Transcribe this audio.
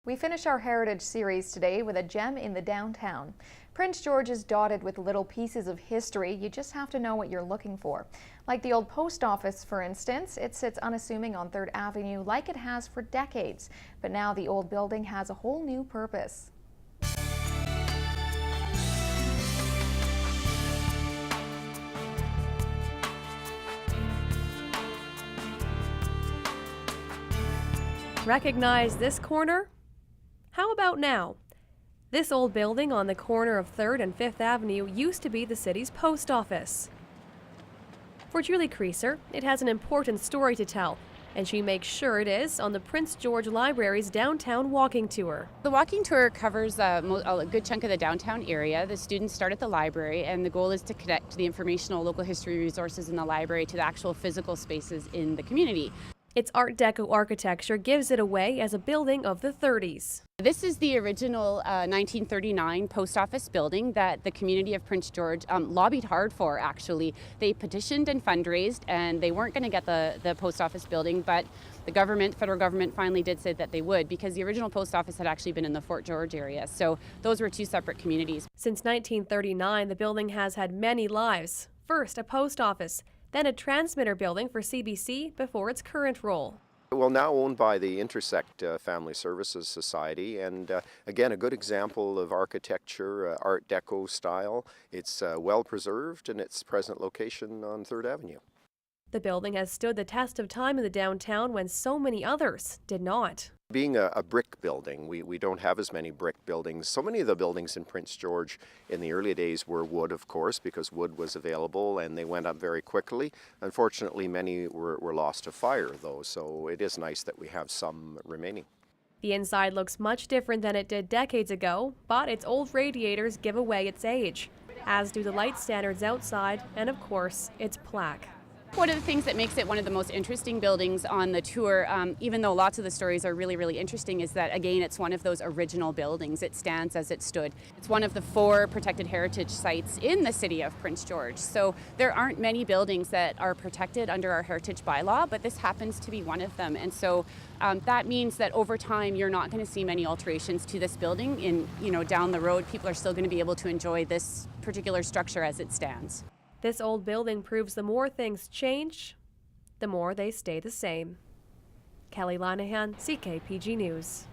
We finish our heritage series today with a gem in the downtown. Prince George is dotted with little pieces of history. You just have to know what you're looking for. Like the old post office, for instance. It sits unassuming on 3rd Avenue like it has for decades. But now the old building has a whole new purpose. Recognize this corner? How about now? This old building on the corner of 3rd and 5th Avenue used to be the city's post office. For Julie Creaser, it has an important story to tell, and she makes sure it is on the Prince George Library's downtown walking tour. The walking tour covers a good chunk of the downtown area. The students start at the library, and the goal is to connect the informational local history resources in the library to the actual physical spaces in the community. Its Art Deco architecture gives it away as a building of the 30s. This is the original 1939 post office building that the community of Prince George lobbied hard for, actually. They petitioned and fundraised, and they weren't going to get the post office building, but the federal government finally did say that they would, because the original post office had actually been in the Fort George area. So those were two separate communities. Since 1939, the building has had many lives. First, a post office, then a transmitter building for CBC before its current role. Well, now owned by the Intersect Family Services Society, and again, a good example of architecture, Art Deco style. It's well preserved in its present location on 3rd Avenue. The building has stood the test of time in the downtown when so many others did not. Being a brick building, we don't have as many brick buildings. So many of the buildings in Prince George in the early days were wood, of course, because wood was available and they went up very quickly. Unfortunately, many were lost to fire, though, so it is nice that we have some remaining. The inside looks much different than it did decades ago, but its old radiators give away its age, as do the light standards outside and, of course, its plaque. One of the things that makes it one of the most interesting buildings on the tour, even though lots of the stories are really, really interesting, is that, again, it's one of those original buildings. It stands as it stood. It's one of the 4 protected heritage sites in the city of Prince George. So there aren't many buildings that are protected under our heritage bylaw, but this happens to be one of them. And so that means that over time, you're not going to see many alterations to this building. Down the road, people are still going to be able to enjoy this particular structure as it stands. This old building proves the more things change, the more they stay the same. Kelly Linehan, CKPG News.